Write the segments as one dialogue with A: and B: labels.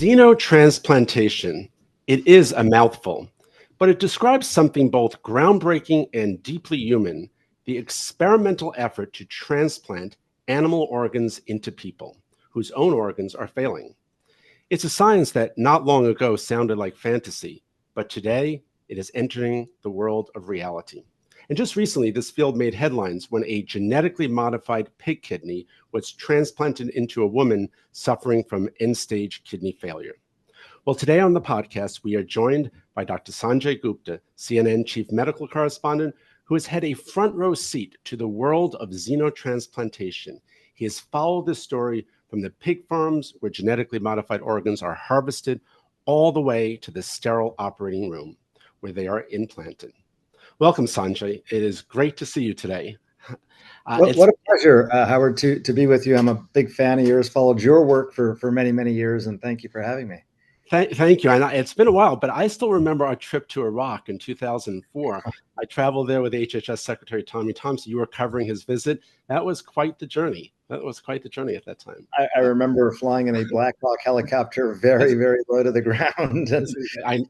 A: Xenotransplantation. It is a mouthful, but it describes something both groundbreaking and deeply human, the experimental effort to transplant animal organs into people whose own organs are failing. It's a science that not long ago sounded like fantasy, but today it is entering the world of reality. And just recently, this field made headlines when a genetically modified pig kidney was transplanted into a woman suffering from end-stage kidney failure. Well, today on the podcast, we are joined by Dr. Sanjay Gupta, CNN chief medical correspondent, who has had a front row seat to the world of xenotransplantation. He has followed this story from the pig farms where genetically modified organs are harvested all the way to the sterile operating room where they are implanted. Welcome, Sanjay. It is great to see you today.
B: What a pleasure, Howard, to be with you. I'm a big fan of yours, followed your work for many, many years, and thank you for having me.
A: Thank you. It's been a while, but I still remember our trip to Iraq in 2004. I traveled there with HHS Secretary Tommy Thompson. You were covering his visit. That was quite the journey. At that time.
B: I remember flying in a Black Hawk helicopter, very, very low to the ground.
A: That's right.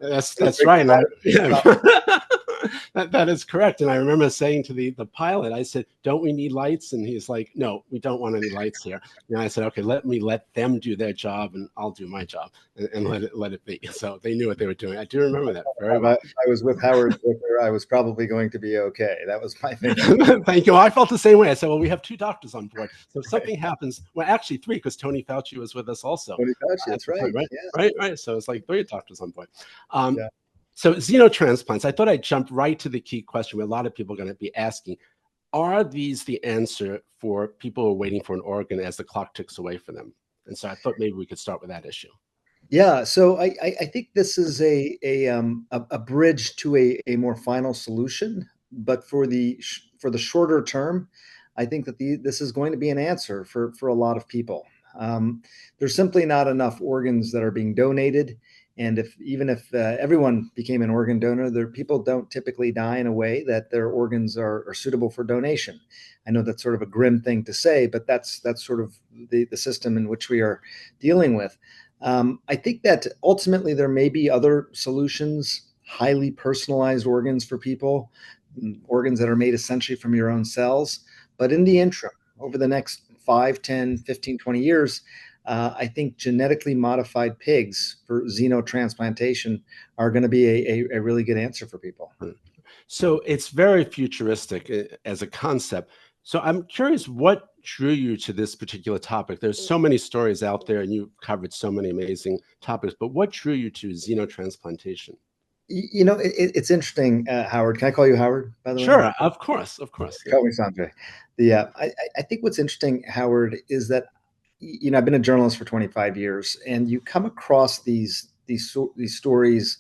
A: That is correct. And I remember saying to the pilot, I said, "Don't we need lights?" And he's like, "No, we don't want any lights here." And I said, "Okay, let them do their job, and I'll do my job, and let it be." So they knew what they were doing. I do remember that very well.
B: I was with Howard Zucker. I was probably going to be okay. That was my thinking.
A: Thank you. I felt the same way. I said, "Well, we have 2 doctors on board, so if something happens, well, actually 3, because Tony Fauci was with us also."
B: Tony Fauci, that's right.
A: Yeah. Right. So it's like 3 doctors on board. So xenotransplants, I thought I'd jump right to the key question where a lot of people are going to be asking, are these the answer for people who are waiting for an organ as the clock ticks away for them? And so I thought maybe we could start with that issue.
B: Yeah, so I think this is a bridge to a more final solution, but for the shorter term, I think that this is going to be an answer for a lot of people. There's simply not enough organs that are being donated. And even if everyone became an organ donor, people don't typically die in a way that their organs are suitable for donation. I know that's sort of a grim thing to say, but that's sort of the system in which we are dealing with. I think that ultimately there may be other solutions, highly personalized organs for people, organs that are made essentially from your own cells. But in the interim, over the next 5, 10, 15, 20 years, I think genetically modified pigs for xenotransplantation are going to be a really good answer for people.
A: So it's very futuristic as a concept. So I'm curious, what drew you to this particular topic? There's so many stories out there, and you've covered so many amazing topics, but what drew you to xenotransplantation?
B: You know, it's interesting, Howard. Can I call you Howard, by the way?
A: Sure, of course.
B: Call me Sanjay. I think what's interesting, Howard, is that I've been a journalist for 25 years, and you come across these stories,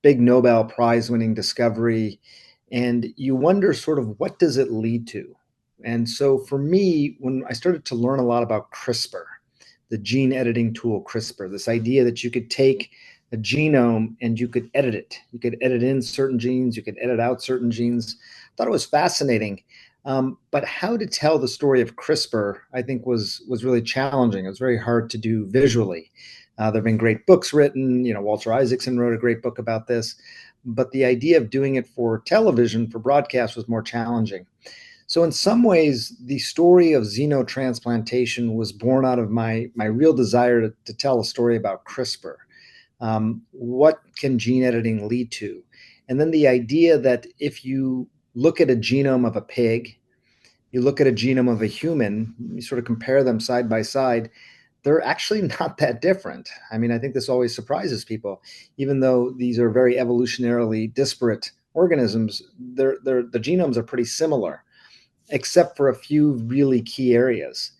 B: big Nobel Prize winning discovery, and you wonder sort of what does it lead to? And so for me, when I started to learn a lot about CRISPR, the gene editing tool CRISPR, this idea that you could take a genome and you could edit it. You could edit in certain genes, you could edit out certain genes. I thought it was fascinating. But how to tell the story of CRISPR, I think, was really challenging. It was very hard to do visually. There have been great books written. Walter Isaacson wrote a great book about this. But the idea of doing it for television, for broadcast, was more challenging. So in some ways, the story of xenotransplantation was born out of my real desire to tell a story about CRISPR. What can gene editing lead to? And then the idea that if you look at a genome of a pig, you look at a genome of a human, you sort of compare them side by side, they're actually not that different. I mean, I think this always surprises people. Even though these are very evolutionarily disparate organisms, the genomes are pretty similar, except for a few really key areas.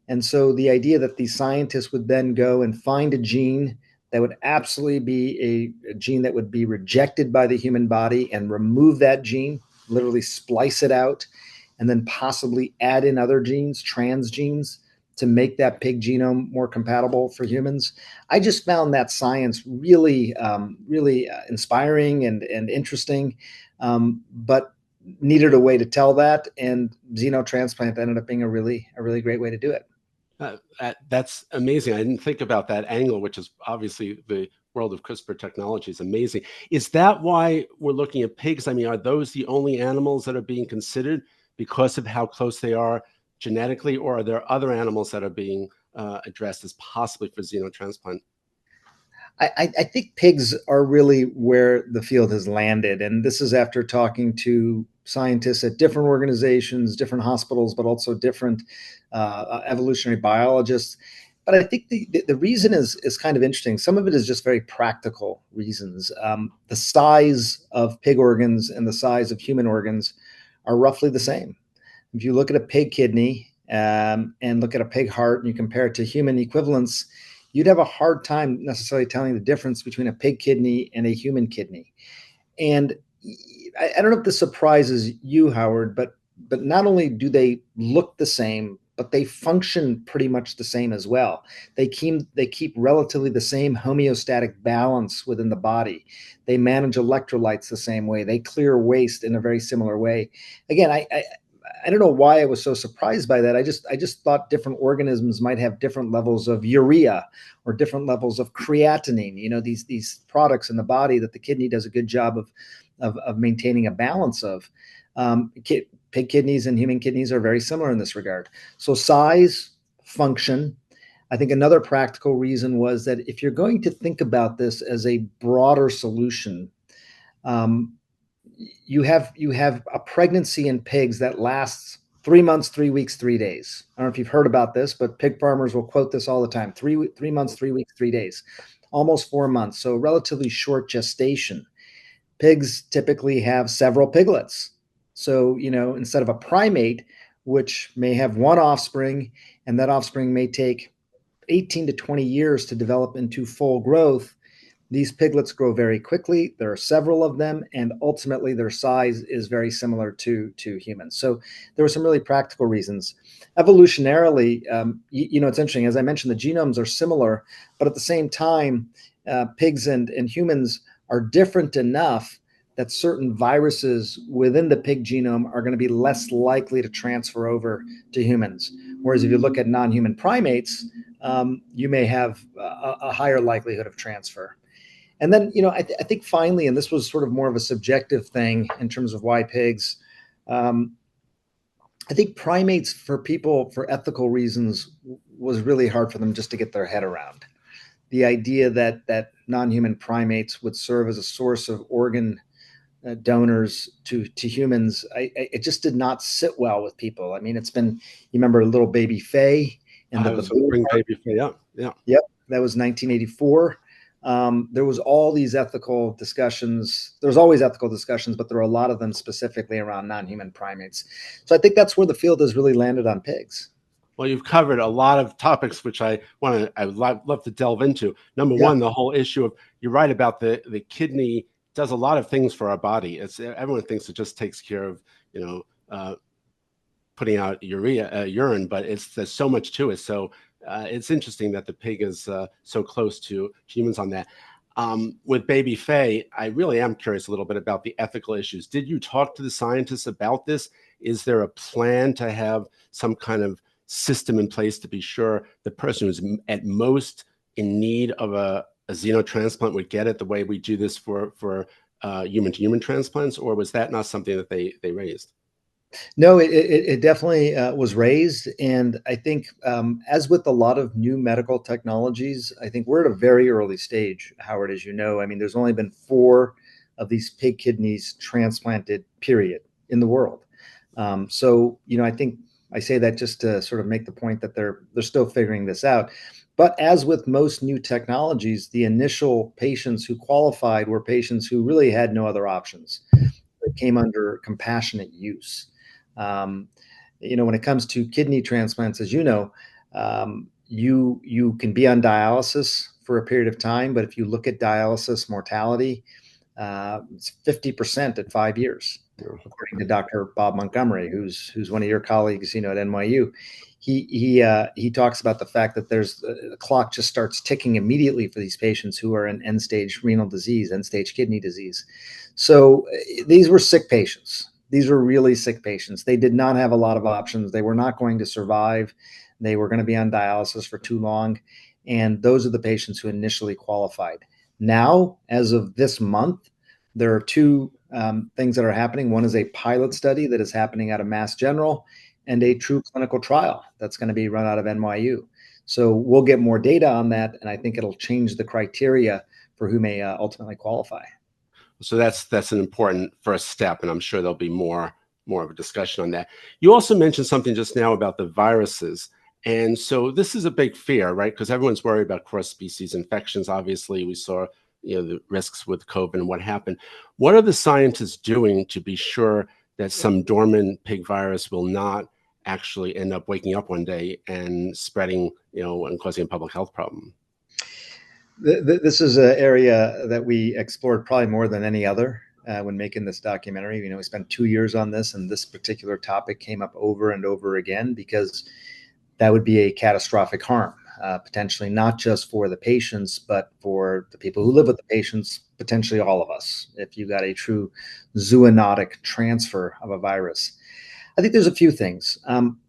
B: And so the idea that these scientists would then go and find a gene that would absolutely be a gene that would be rejected by the human body and remove that gene, literally splice it out, and then possibly add in other genes, trans genes, to make that pig genome more compatible for humans. I just found that science really inspiring and interesting, but needed a way to tell that. And xenotransplant ended up being a really great way to do it.
A: That's amazing. I didn't think about that angle, which is obviously the world of CRISPR technology is amazing. Is that why we're looking at pigs? I mean, are those the only animals that are being considered because of how close they are genetically, or are there other animals that are being addressed as possibly for xenotransplant?
B: I think pigs are really where the field has landed. And this is after talking to scientists at different organizations, different hospitals, but also different evolutionary biologists. But I think the reason is kind of interesting. Some of it is just very practical reasons. The size of pig organs and the size of human organs are roughly the same. If you look at a pig kidney and look at a pig heart and you compare it to human equivalents, you'd have a hard time necessarily telling the difference between a pig kidney and a human kidney. And I don't know if this surprises you, Howard, but not only do they look the same, but they function pretty much the same as well. They keep relatively the same homeostatic balance within the body. They manage electrolytes the same way. They clear waste in a very similar way. Again, I don't know why I was so surprised by that. I just thought different organisms might have different levels of urea or different levels of creatinine. You know, these products in the body that the kidney does a good job of maintaining a balance of. Pig kidneys and human kidneys are very similar in this regard. So size, function. I think another practical reason was that if you're going to think about this as a broader solution, um, you have a pregnancy in pigs that lasts 3 months, 3 weeks, 3 days. I don't know if you've heard about this, but pig farmers will quote this all the time: 3 months, 3 weeks, 3 days, almost 4 months. So relatively short gestation. Pigs typically have several piglets. So, instead of a primate, which may have one offspring, and that offspring may take 18 to 20 years to develop into full growth, these piglets grow very quickly. There are several of them, and ultimately their size is very similar to humans. So there were some really practical reasons. Evolutionarily, it's interesting. As I mentioned, the genomes are similar, but at the same time, pigs and humans are different enough that certain viruses within the pig genome are going to be less likely to transfer over to humans. Whereas if you look at non-human primates, you may have a higher likelihood of transfer. And then, I think finally, and this was sort of more of a subjective thing in terms of why pigs, um, I think primates for people for ethical reasons was really hard for them just to get their head around. The idea that non-human primates would serve as a source of organ donors to humans, it just did not sit well with people. I mean, you remember little baby Faye and the
A: I was going to
B: baboon.
A: bring baby. Yeah, yeah.
B: Yep, that was 1984. There was all these ethical discussions. There's always ethical discussions, but there are a lot of them specifically around non-human primates. So I think that's where the field has really landed on pigs.
A: Well, you've covered a lot of topics which I would love to delve into. Number
B: Yeah,
A: one, the whole issue of, you're right about the kidney does a lot of things for our body. It's everyone thinks it just takes care of, you know, putting out urine, but there's so much to it. So it's interesting that the pig is so close to humans on that. With baby Faye, I really am curious a little bit about the ethical issues. Did you talk to the scientists about this? Is there a plan to have some kind of system in place to be sure the person who's at most in need of a xenotransplant would get it the way we do this for human to human transplants, or was that not something that they raised?
B: no, it definitely was raised, and I think as with a lot of new medical technologies, I think we're at a very early stage, Howard. As you know, I mean, there's only been 4 of these pig kidneys transplanted, period, in the world. So, I think I say that just to sort of make the point that they're still figuring this out. But as with most new technologies, the initial patients who qualified were patients who really had no other options. They came under compassionate use. Um, when it comes to kidney transplants, as you know, you can be on dialysis for a period of time, but if you look at dialysis mortality, it's 50% at 5 years, according to Dr. Bob Montgomery, who's one of your colleagues, at NYU. He talks about the fact that the clock just starts ticking immediately for these patients who are in end stage renal disease, end stage kidney disease. So these were sick patients. These were really sick patients. They did not have a lot of options. They were not going to survive. They were going to be on dialysis for too long. And those are the patients who initially qualified. Now, as of this month, there are two things that are happening. One is a pilot study that is happening out of Mass General, and a true clinical trial that's going to be run out of NYU. So we'll get more data on that, and I think it'll change the criteria for who may ultimately qualify.
A: So that's an important first step, and I'm sure there'll be more of a discussion on that. You also mentioned something just now about the viruses. And so this is a big fear, right? Because everyone's worried about cross-species infections. Obviously, we saw the risks with COVID and what happened. What are the scientists doing to be sure that some dormant pig virus will not actually end up waking up one day and spreading, and causing a public health problem?
B: This is an area that we explored probably more than any other when making this documentary. We spent 2 years on this, and this particular topic came up over and over again because that would be a catastrophic harm, potentially not just for the patients, but for the people who live with the patients, potentially all of us, if you got a true zoonotic transfer of a virus. I think there's a few things.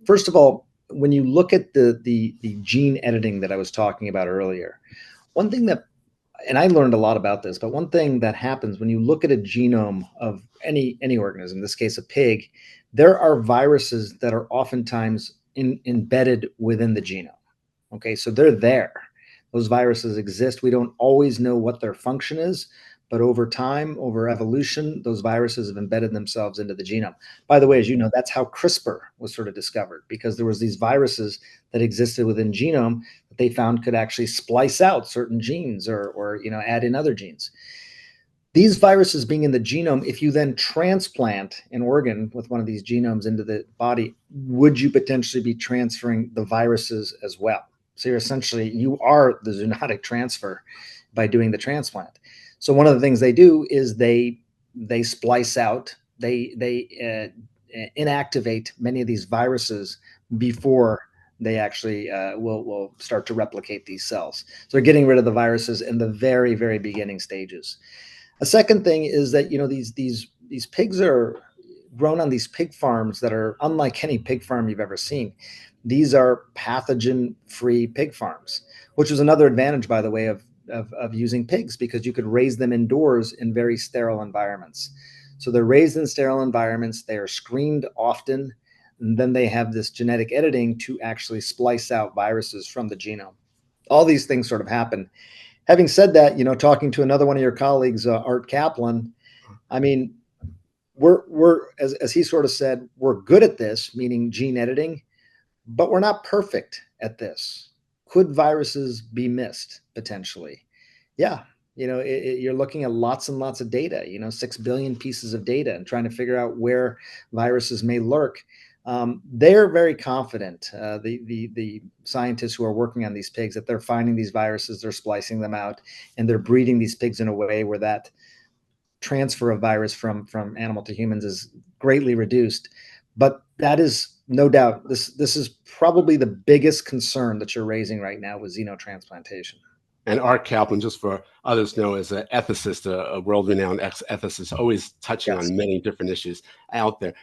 B: First of all, when you look at the gene editing that I was talking about earlier, one thing that, and I learned a lot about this, but one thing that happens when you look at a genome of any organism, in this case a pig, there are viruses that are oftentimes embedded within the genome. Okay, so they're there. Those viruses exist. We don't always know what their function is, but over time, over evolution, those viruses have embedded themselves into the genome. By the way, as you know, that's how CRISPR was sort of discovered, because there was these viruses that existed within genome that they found could actually splice out certain genes or add in other genes. These viruses being in the genome, if you then transplant an organ with one of these genomes into the body, would you potentially be transferring the viruses as well? So you are the zoonotic transfer by doing the transplant. So one of the things they do is they splice out, they inactivate many of these viruses before they actually will start to replicate these cells. So they're getting rid of the viruses in the very, very beginning stages. A second thing is that these pigs are grown on these pig farms that are unlike any pig farm you've ever seen. These are pathogen-free pig farms, which is another advantage, by the way, of using pigs, because you could raise them indoors in very sterile environments. So they're raised in sterile environments. They are screened often, and then they have this genetic editing to actually splice out viruses from the genome. All these things sort of happen. Having said that, talking to another one of your colleagues, Art Kaplan, I mean, we're as he sort of said, we're good at this, meaning gene editing, but we're not perfect at this. Could viruses be missed potentially? Yeah. You're looking at lots and lots of data, 6 billion pieces of data, and trying to figure out where viruses may lurk. They're very confident, the scientists who are working on these pigs, that they're finding these viruses, they're splicing them out, and they're breeding these pigs in a way where that transfer of virus from animal to humans is greatly reduced. But that is no doubt, this is probably the biggest concern that you're raising right now with xenotransplantation.
A: And Art Kaplan, just for others know, is an ethicist, a world-renowned ethicist, always touching
B: Yes.
A: on many different issues out there.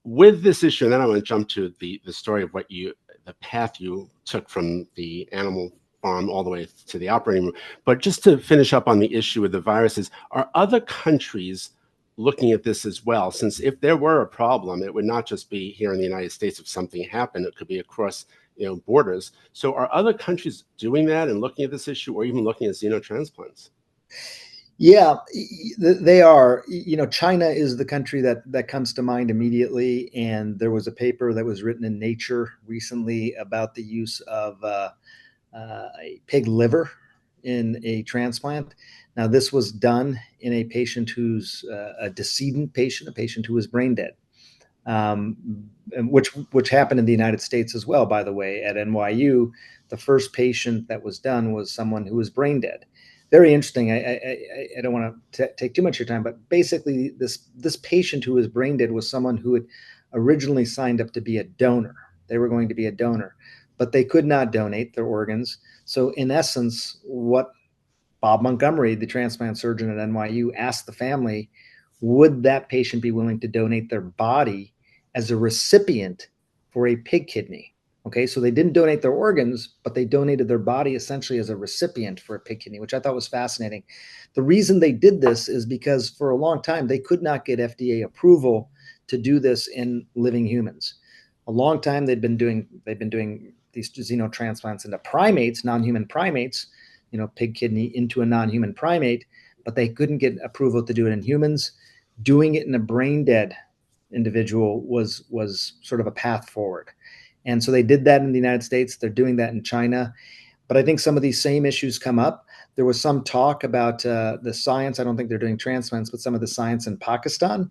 A: With this issue, and then I want to jump to the story of the path you took from the animal farm all the way to the operating room. But just to finish up on the issue with the viruses, are other countries looking at this as well? Since if there were a problem, it would not just be here in the United States. If something happened, it could be across borders. So are other countries doing that and looking at this issue, or even looking at xenotransplants?
B: Yeah, they are. China is the country that comes to mind immediately. And there was a paper that was written in Nature recently about the use of a pig liver in a transplant. Now, this was done in a patient who's a decedent patient, a patient who was brain dead, which happened in the United States as well, by the way. At NYU, the first patient that was done was someone who was brain dead. Very interesting. I don't want to take too much of your time, but basically this patient who was brain dead was someone who had originally signed up to be a donor. They were going to be a donor, but they could not donate their organs. So in essence, what Bob Montgomery, the transplant surgeon at NYU, asked the family, would that patient be willing to donate their body as a recipient for a pig kidney? Okay, so they didn't donate their organs, but they donated their body essentially as a recipient for a pig kidney, which I thought was fascinating. The reason they did this is because for a long time they could not get FDA approval to do this in living humans. A long time they've been doing these xenotransplants into primates, non-human primates, pig kidney into a non-human primate, but they couldn't get approval to do it in humans. Doing it in a brain dead individual was sort of a path forward. And so they did that in the United States. They're doing that in China. But I think some of these same issues come up. There was some talk about the science. I don't think they're doing transplants, but some of the science in Pakistan,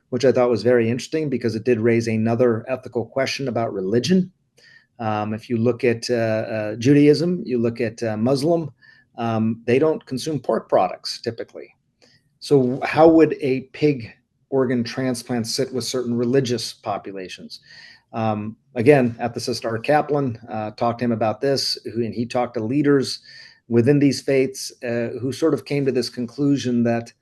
B: which I thought was very interesting because it did raise another ethical question about religion. If you look at Judaism, you look at Muslim, they don't consume pork products typically. So how would a pig organ transplant sit with certain religious populations? Again, ethicist Art Kaplan talked to him about this, and he talked to leaders within these faiths who sort of came to this conclusion that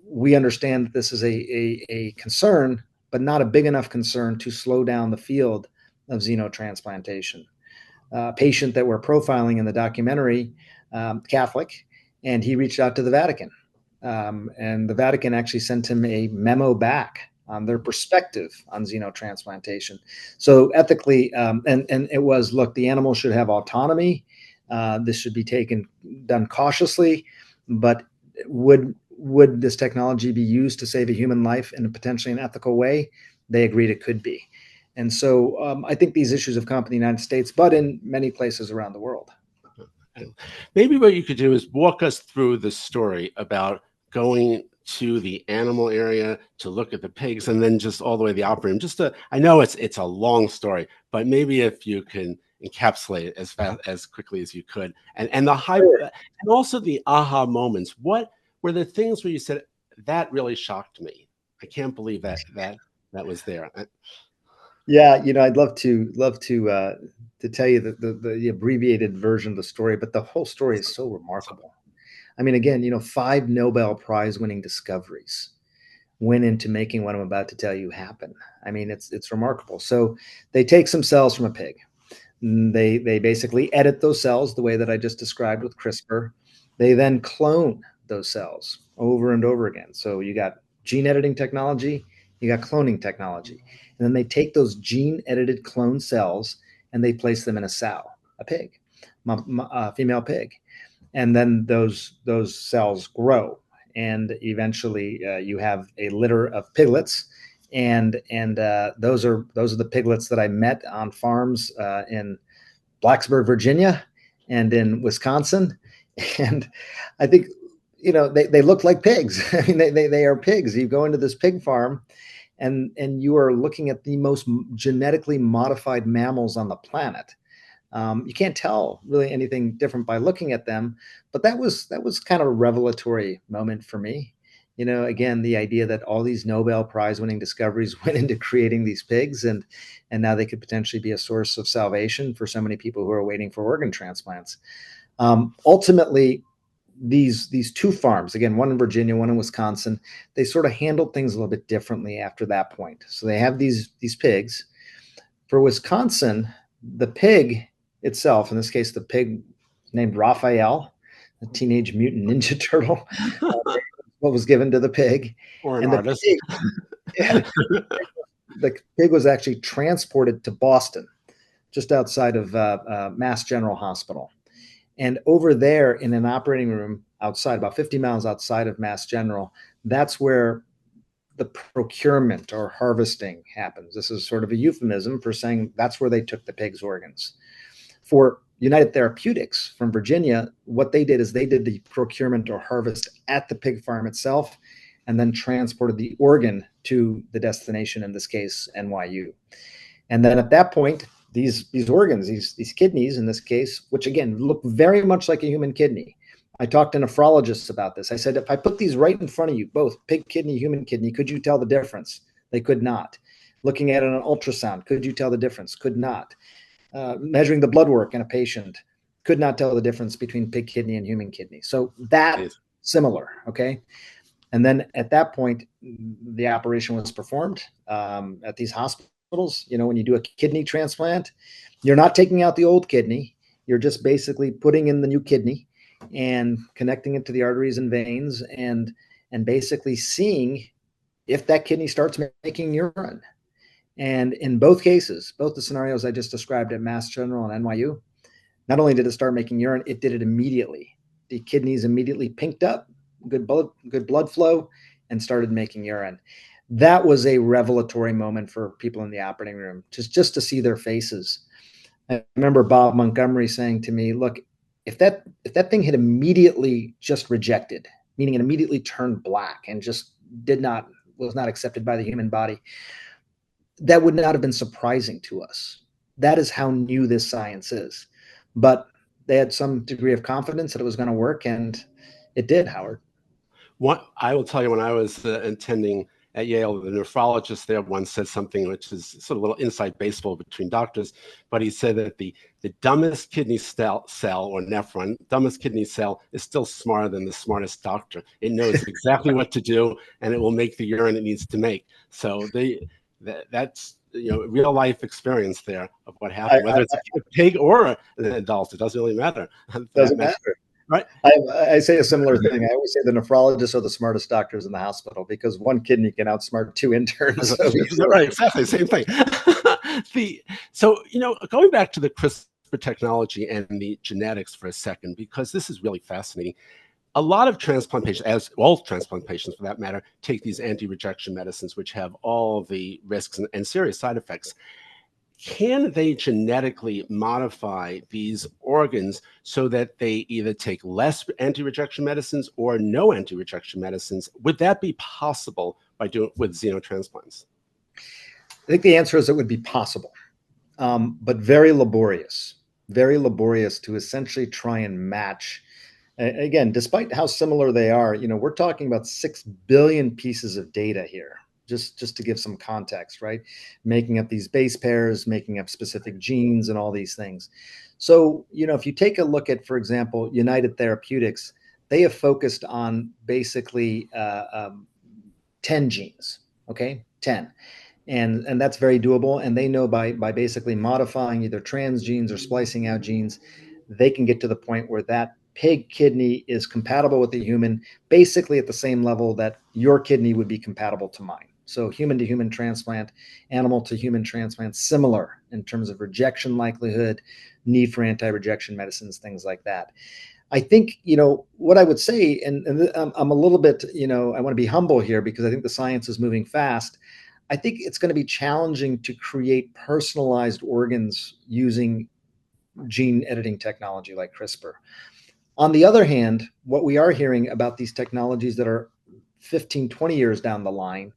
B: we understand that this is a concern, but not a big enough concern to slow down the field of xenotransplantation. Patient that we're profiling in the documentary, Catholic, and he reached out to the Vatican. And the Vatican actually sent him a memo back on their perspective on xenotransplantation. So ethically, and it was, look, the animal should have autonomy. This should be done cautiously, but would this technology be used to save a human life in a potentially an ethical way? They agreed it could be. And so I think these issues have come up in the United States, but in many places around the world.
A: Maybe what you could do is walk us through the story about going to the animal area to look at the pigs and then just all the way to the operating room. I know it's a long story, but maybe if you can encapsulate it as fast as quickly as you could, and the high and also the aha moments. What were the things where you said that really shocked me? I can't believe that was there.
B: Yeah, I'd love to tell you the abbreviated version of the story, but the whole story is so remarkable. I mean, again, 5 Nobel Prize winning discoveries went into making what I'm about to tell you happen. I mean, it's remarkable. So they take some cells from a pig. They basically edit those cells the way that I just described with CRISPR. They then clone those cells over and over again. So you got gene editing technology, you got cloning technology. And then they take those gene edited clone cells and they place them in a sow, a pig, a female pig. And then those cells grow. And eventually you have a litter of piglets. And those are the piglets that I met on farms in Blacksburg, Virginia, and in Wisconsin. And I think they look like pigs. I mean, they are pigs. You go into this pig farm, and you are looking at the most genetically modified mammals on the planet. You can't tell really anything different by looking at them, but that was kind of a revelatory moment for me. Again, the idea that all these Nobel Prize winning discoveries went into creating these pigs, and now they could potentially be a source of salvation for so many people who are waiting for organ transplants. Ultimately, these 2 farms, again, one in Virginia, one in Wisconsin, they sort of handled things a little bit differently after that point. So they have these pigs. For Wisconsin, the pig itself, in this case, the pig named Raphael, a teenage mutant ninja turtle, what was given to the pig.
A: Or an
B: And
A: artist.
B: The pig was actually transported to Boston, just outside of Mass General Hospital. And over there in an operating room outside, about 50 miles outside of Mass General, that's where the procurement or harvesting happens. This is sort of a euphemism for saying that's where they took the pig's organs. For United Therapeutics from Virginia, what they did is they did the procurement or harvest at the pig farm itself and then transported the organ to the destination, in this case, NYU. And then at that point, these organs, these kidneys in this case, which again look very much like a human kidney. I talked to nephrologists about this. I said, if I put these right in front of you, both pig kidney, human kidney, could you tell the difference? They could not. Looking at it on an ultrasound, could you tell the difference? Could not. Measuring the blood work in a patient, could not tell the difference between pig kidney and human kidney. So that similar, okay? And then at that point, the operation was performed at these hospitals. hospitals. When you do a kidney transplant, you're not taking out the old kidney. You're just basically putting in the new kidney and connecting it to the arteries and veins, and basically seeing if that kidney starts making urine. And in both cases, both the scenarios I just described at Mass General and NYU, not only did it start making urine, it did it immediately. The kidneys immediately pinked up, good blood flow, and started making urine. That was a revelatory moment for people in the operating room, just to see their faces. I remember Bob Montgomery saying to me, "Look, if that thing had immediately just rejected, meaning it immediately turned black and just was not accepted by the human body, that would not have been surprising to us. That is how new this science is." But they had some degree of confidence that it was going to work, and it did, Howard.
A: What I will tell you, when I was attending at Yale, the nephrologist there once said something which is sort of a little inside baseball between doctors, but he said that the dumbest kidney cell or nephron, dumbest kidney cell, is still smarter than the smartest doctor. It knows exactly what to do, and it will make the urine it needs to make. So that's real life experience there of what happened, whether it's a pig or an adult. It doesn't really matter.
B: Doesn't matter.
A: Right.
B: I say a similar thing. I always say the nephrologists are the smartest doctors in the hospital because one kidney can outsmart two interns. So
A: right, exactly, same thing. Going back to the CRISPR technology and the genetics for a second, because this is really fascinating. A lot of transplant patients, as all transplant patients for that matter, take these anti-rejection medicines, which have all the risks and serious side effects. Can they genetically modify these organs so that they either take less anti-rejection medicines or no anti-rejection medicines? Would that be possible by doing with xenotransplants?
B: I think the answer is it would be possible, but very laborious to essentially try and match. Again, despite how similar they are, we're talking about 6 billion pieces of data here. Just to give some context, right? Making up these base pairs, making up specific genes and all these things. So, if you take a look at, for example, United Therapeutics, they have focused on basically 10 genes, okay? 10. And that's very doable. And they know by basically modifying either trans genes or splicing out genes, they can get to the point where that pig kidney is compatible with the human, basically at the same level that your kidney would be compatible to mine. So human to human transplant, animal to human transplant, similar in terms of rejection likelihood, need for anti-rejection medicines, things like that. I think, what I would say, and I'm a little bit, I want to be humble here because I think the science is moving fast. I think it's going to be challenging to create personalized organs using gene editing technology like CRISPR. On the other hand, what we are hearing about these technologies that are 15, 20 years down the line,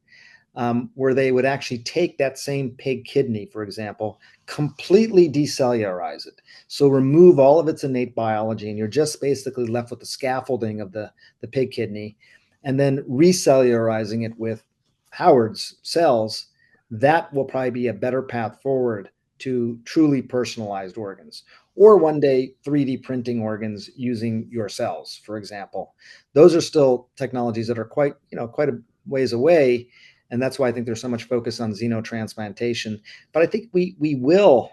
B: where they would actually take that same pig kidney, for example, completely decellularize it. So remove all of its innate biology, and you're just basically left with the scaffolding of the pig kidney, and then recellularizing it with Howard's cells. That will probably be a better path forward to truly personalized organs, or one day 3D printing organs using your cells, for example. Those are still technologies that are quite a ways away. And that's why I think there's so much focus on xenotransplantation. But I think we will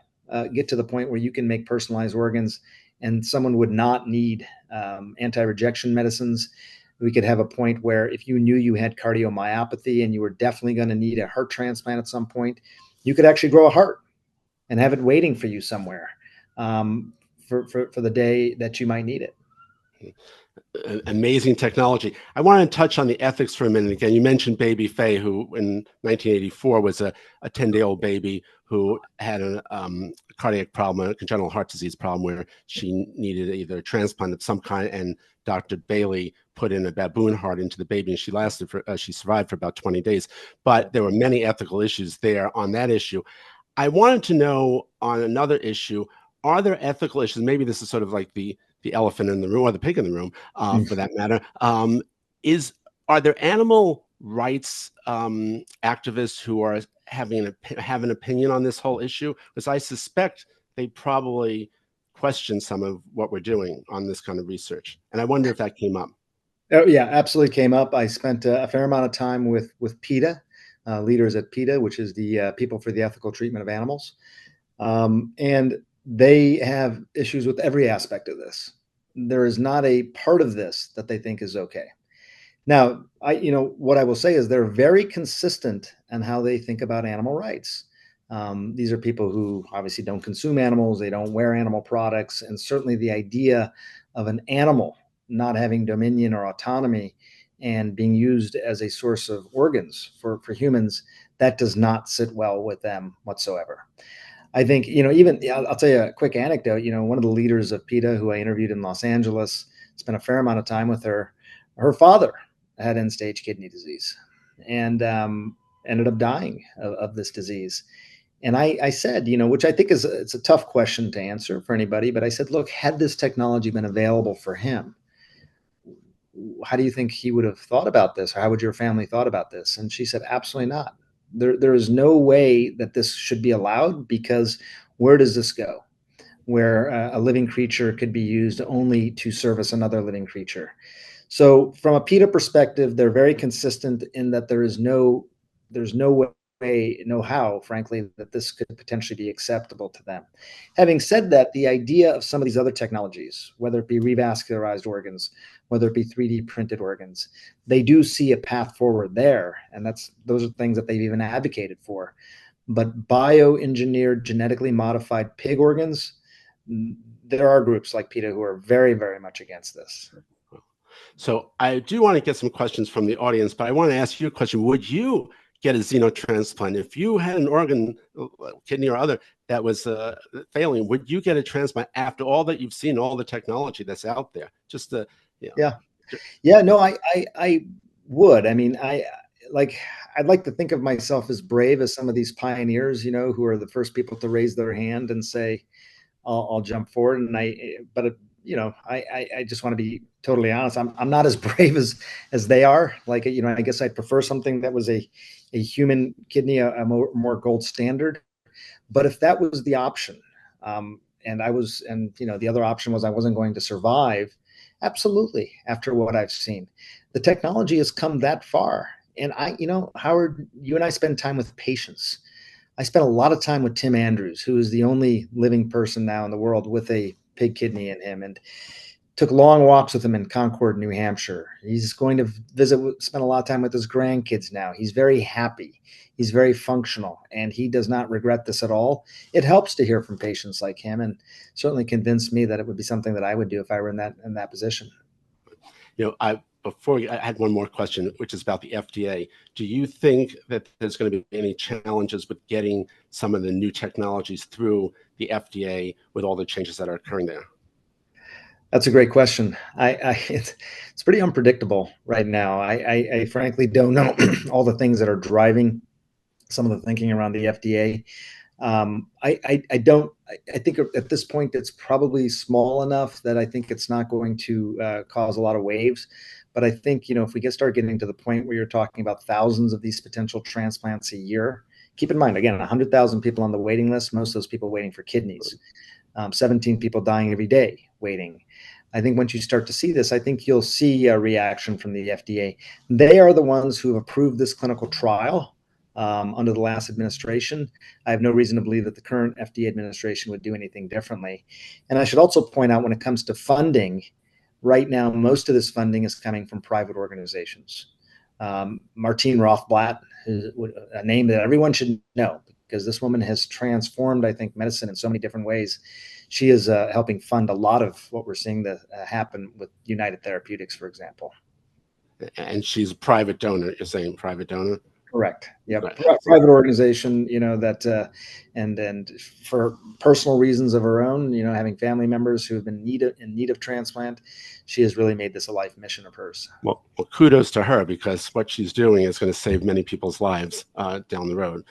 B: get to the point where you can make personalized organs and someone would not need anti-rejection medicines. We could have a point where if you knew you had cardiomyopathy and you were definitely going to need a heart transplant at some point, you could actually grow a heart and have it waiting for you somewhere for the day that you might need it.
A: Amazing technology. I want to touch on the ethics for a minute. Again, you mentioned baby Faye, who in 1984 was a 10-day-old baby who had a cardiac problem, a congenital heart disease problem, where she needed either a transplant of some kind, and Dr. Bailey put in a baboon heart into the baby, and she survived for about 20 days. But there were many ethical issues there on that issue. I wanted to know on another issue, are there ethical issues? Maybe this is sort of like the elephant in the room, or the pig in the room, for that matter. Are there animal rights activists who are have an opinion on this whole issue? Because I suspect they probably question some of what we're doing on this kind of research, and I wonder if that came up.
B: Oh, yeah, absolutely came up. I spent a fair amount of time with PETA, leaders at PETA, which is the People for the Ethical Treatment of Animals. And they have issues with every aspect of this. There is not a part of this that they think is okay. Now, what I will say is they're very consistent on how they think about animal rights. These are people who obviously don't consume animals, they don't wear animal products, and certainly the idea of an animal not having dominion or autonomy and being used as a source of organs for humans, that does not sit well with them whatsoever. I think, even I'll tell you a quick anecdote. One of the leaders of PETA who I interviewed in Los Angeles, spent a fair amount of time with her. Her father had end-stage kidney disease and ended up dying of this disease. And I said, which I think it's a tough question to answer for anybody, but I said, look, had this technology been available for him, how do you think he would have thought about this? Or how would your family thought about this? And she said, absolutely not. There is no way that this should be allowed, because where does this go? Where a living creature could be used only to service another living creature. So from a PETA perspective, they're very consistent in that there's no way, no how, frankly, that this could potentially be acceptable to them. Having said that, the idea of some of these other technologies, whether it be revascularized organs, whether it be 3D printed organs, they do see a path forward there. And those are things that they've even advocated for. But bioengineered, genetically modified pig organs, there are groups like PETA who are very, very much against this.
A: So I do want to get some questions from the audience, but I want to ask you a question. Would you get a xenotransplant? If you had an organ, kidney or other, that was failing, would you get a transplant after all that you've seen, all the technology that's out there? Just the,
B: yeah, no, I would. I mean, I'd like to think of myself as brave as some of these pioneers, who are the first people to raise their hand and say, I'll jump forward. And I just want to be totally honest. I'm not as brave as they are. I guess I'd prefer something that was a human kidney, a more gold standard. But if that was the option, and the other option was I wasn't going to survive, absolutely. After what I've seen, the technology has come that far. And Howard, you and I spend time with patients. I spent a lot of time with Tim Andrews, who is the only living person now in the world with a pig kidney in him, and took long walks with him in Concord, New Hampshire. He's going to spend a lot of time with his grandkids now. He's very happy. He's very functional, and he does not regret this at all. It helps to hear from patients like him, and certainly convinced me that it would be something that I would do if I were in that position.
A: I had one more question, which is about the FDA. Do you think that there's going to be any challenges with getting some of the new technologies through the FDA with all the changes that are occurring there?
B: That's a great question. It's pretty unpredictable right now. I frankly don't know all the things that are driving some of the thinking around the FDA. I think at this point it's probably small enough that I think it's not going to cause a lot of waves. But I think, if we start getting to the point where you're talking about thousands of these potential transplants a year, keep in mind, again, 100,000 people on the waiting list, most of those people waiting for kidneys, 17 people dying every day waiting. I think once you start to see this, I think you'll see a reaction from the FDA. They are the ones who have approved this clinical trial under the last administration. I have no reason to believe that the current FDA administration would do anything differently. And I should also point out, when it comes to funding, right now, most of this funding is coming from private organizations. Martine Rothblatt, a name that everyone should know, because this woman has transformed, I think, medicine in so many different ways. She is helping fund a lot of what we're seeing that happen with United Therapeutics, for example.
A: And she's a private donor. You're saying private donor?
B: Correct. Yeah,
A: right.
B: Private organization. That and for personal reasons of her own, having family members who have been in need of transplant, she has really made this a life mission of hers.
A: Well, kudos to her, because what she's doing is going to save many people's lives down the road.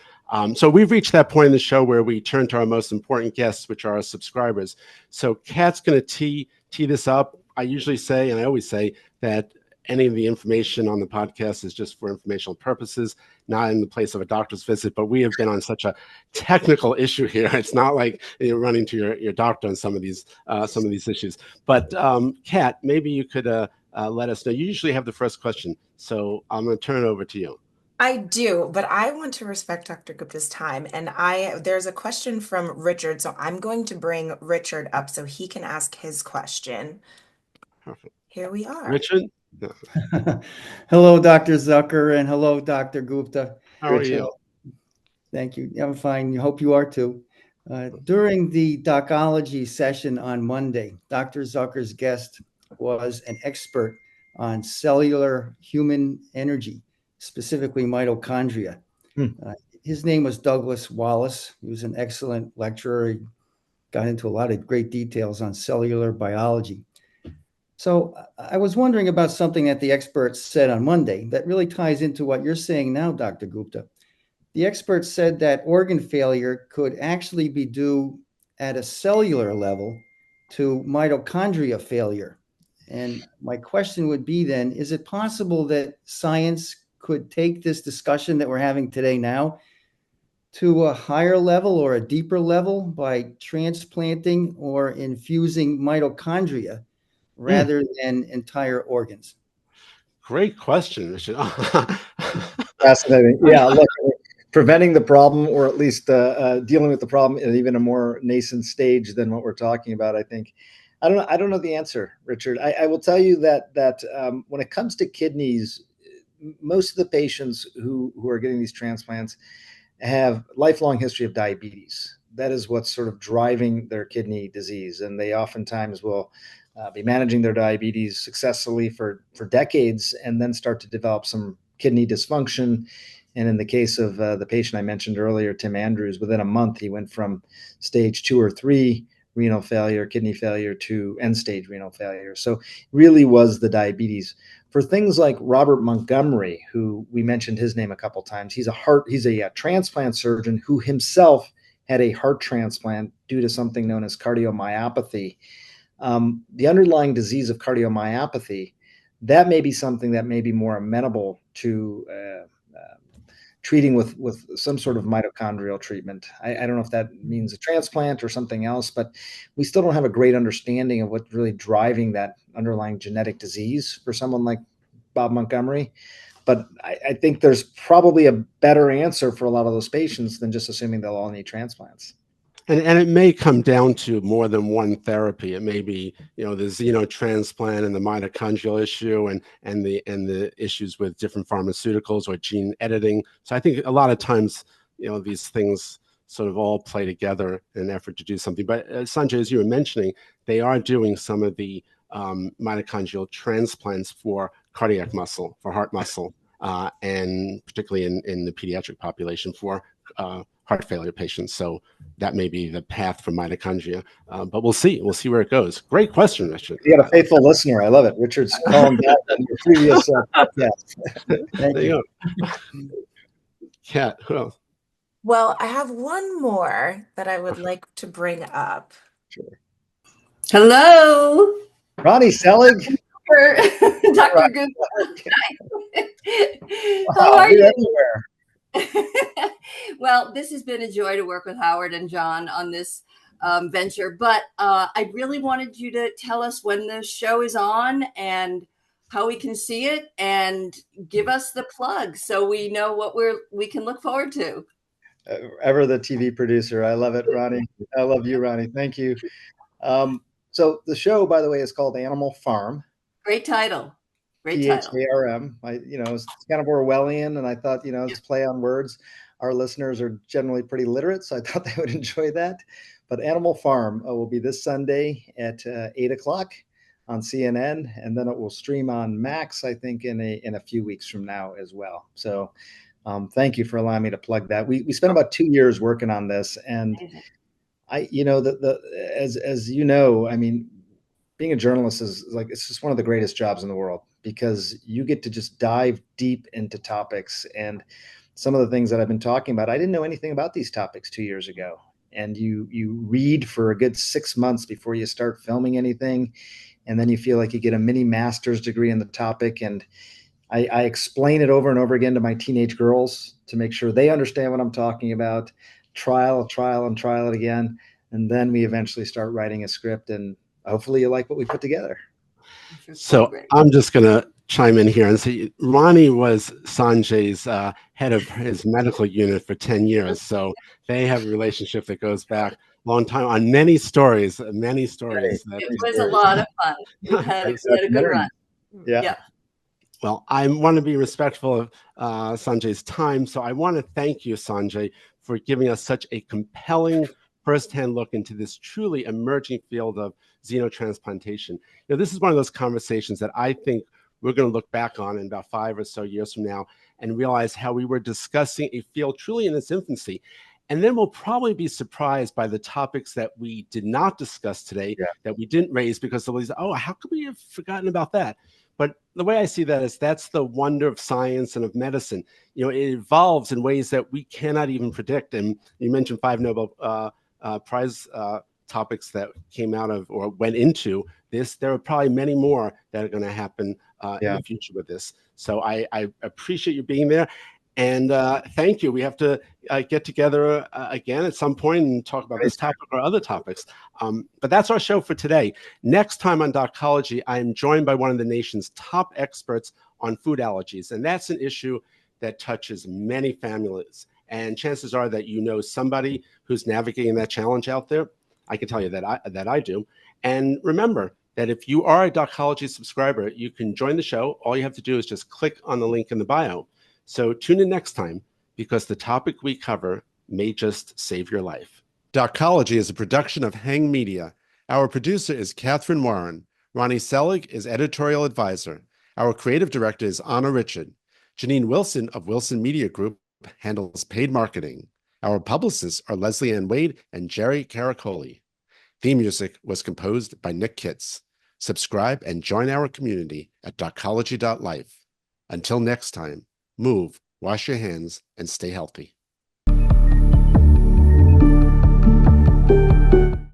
A: So we've reached that point in the show where we turn to our most important guests, which are our subscribers. So Kat's going to tee this up. I usually say, and I always say, that any of the information on the podcast is just for informational purposes, not in the place of a doctor's visit. But we have been on such a technical issue here. It's not like you're running to your doctor on some of these issues. But Kat, maybe you could let us know. You usually have the first question, so I'm going to turn it over to you.
C: I do, but I want to respect Dr. Gupta's time. And there's a question from Richard, so I'm going to bring Richard up so he can ask his question.
A: Perfect.
C: Here we are.
A: Richard?
D: Hello, Dr. Zucker, and hello, Dr. Gupta.
A: How are you?
D: Thank you. I'm fine. I hope you are too. During the Docology session on Monday, Dr. Zucker's guest was an expert on cellular human energy, specifically mitochondria. His name was Douglas Wallace. He was an excellent lecturer. He got into a lot of great details on cellular biology. So I was wondering about something that the expert said on Monday that really ties into what you're saying now, Dr. Gupta. The expert said that organ failure could actually be due at a cellular level to mitochondria failure. And my question would be then, is it possible that science could take this discussion that we're having today now to a higher level or a deeper level by transplanting or infusing mitochondria rather than entire organs?
A: Great question, Richard.
B: Fascinating. Yeah, look, preventing the problem, or at least dealing with the problem at even a more nascent stage than what we're talking about, I think. I don't know the answer, Richard. I will tell you that when it comes to kidneys, most of the patients who are getting these transplants have lifelong history of diabetes. That is what's sort of driving their kidney disease, and they oftentimes will be managing their diabetes successfully for decades, and then start to develop some kidney dysfunction. And in the case of the patient I mentioned earlier, Tim Andrews, within a month, he went from stage 2 or 3 renal failure, kidney failure, to end-stage renal failure. So really was the diabetes. For things like Robert Montgomery, who we mentioned his name a couple times, he's a transplant surgeon who himself had a heart transplant due to something known as cardiomyopathy. The underlying disease of cardiomyopathy, that may be something that may be more amenable to treating with some sort of mitochondrial treatment. I don't know if that means a transplant or something else, but we still don't have a great understanding of what's really driving that underlying genetic disease for someone like Bob Montgomery. But I think there's probably a better answer for a lot of those patients than just assuming they'll all need transplants.
A: And it may come down to more than one therapy. It may be, the xenotransplant and the mitochondrial issue and the issues with different pharmaceuticals or gene editing. So I think a lot of times, these things sort of all play together in an effort to do something. But Sanjay, as you were mentioning, they are doing some of the mitochondrial transplants for cardiac muscle, for heart muscle, and particularly in the pediatric population for heart failure patients. So that may be the path for mitochondria, but we'll see. We'll see where it goes. Great question, Richard.
B: You got a faithful listener. I love it. Richard's calling back on your previous podcast.
A: There you go. Kat, who else?
C: Well, I have one more that I would like to bring up.
B: Sure.
E: Hello.
B: Ronnie Selig.
E: Dr. Gupta. How are you?
B: Everywhere.
E: Well, this has been a joy to work with Howard and John on this venture, but I really wanted you to tell us when the show is on and how we can see it, and give us the plug so we know what we can look forward to.
B: Ever the TV producer. I love it, Ronnie. I love you, Ronnie. Thank you. So the show, by the way, is called Animal Farm.
E: Great title. Great title.
B: PHARM. It's kind of Orwellian, and I thought, it's play on words. Our listeners are generally pretty literate, so I thought they would enjoy that. But Animal Farm will be this Sunday at 8:00 on CNN, and then it will stream on Max, I think, in a few weeks from now as well. So thank you for allowing me to plug that. We spent about 2 years working on this, and as you know, I mean, being a journalist is it's just one of the greatest jobs in the world, because you get to just dive deep into topics. And some of the things that I've been talking about, I didn't know anything about these topics 2 years ago. And you read for a good 6 months before you start filming anything. And then you feel like you get a mini master's degree in the topic. And I explain it over and over again to my teenage girls to make sure they understand what I'm talking about. Trial it again. And then we eventually start writing a script, and hopefully you like what we put together.
A: So I'm just going to chime in here and say Ronnie was Sanjay's head of his medical unit for 10 years. So they have a relationship that goes back a long time on many stories. Many stories.
B: Right.
E: It was a lot of fun. We had a good run.
B: Yeah.
E: Yeah.
A: Well, I want to be respectful of Sanjay's time. So I want to thank you, Sanjay, for giving us such a compelling firsthand look into this truly emerging field of xenotransplantation. This is one of those conversations that I think we're going to look back on in about 5 or so years from now and realize how we were discussing a field truly in its infancy. And then we'll probably be surprised by the topics that we did not discuss today, that we didn't raise, because somebody's, oh, how could we have forgotten about that? But the way I see that is that's the wonder of science and of medicine. It evolves in ways that we cannot even predict. And you mentioned 5 Nobel Prize topics that came out of or went into this. There are probably many more that are going to happen in the future with this. So I appreciate you being there. And thank you. We have to get together again at some point and talk about this topic or other topics. But that's our show for today. Next time on Docology, I'm joined by one of the nation's top experts on food allergies. And that's an issue that touches many families. And chances are that you know somebody who's navigating that challenge out there. I can tell you that I do. And remember that if you are a Docology subscriber, you can join the show. All you have to do is just click on the link in the bio. So tune in next time, because the topic we cover may just save your life. Docology is a production of Hang Media. Our producer is Catherine Warren. Ronnie Selig is editorial advisor. Our creative director is Anna Richard. Janine Wilson of Wilson Media Group handles paid marketing. Our publicists are Leslie Ann Wade and Jerry Caracoli. Theme music was composed by Nick Kitts. Subscribe and join our community at docology.life. Until next time, move, wash your hands, and stay healthy.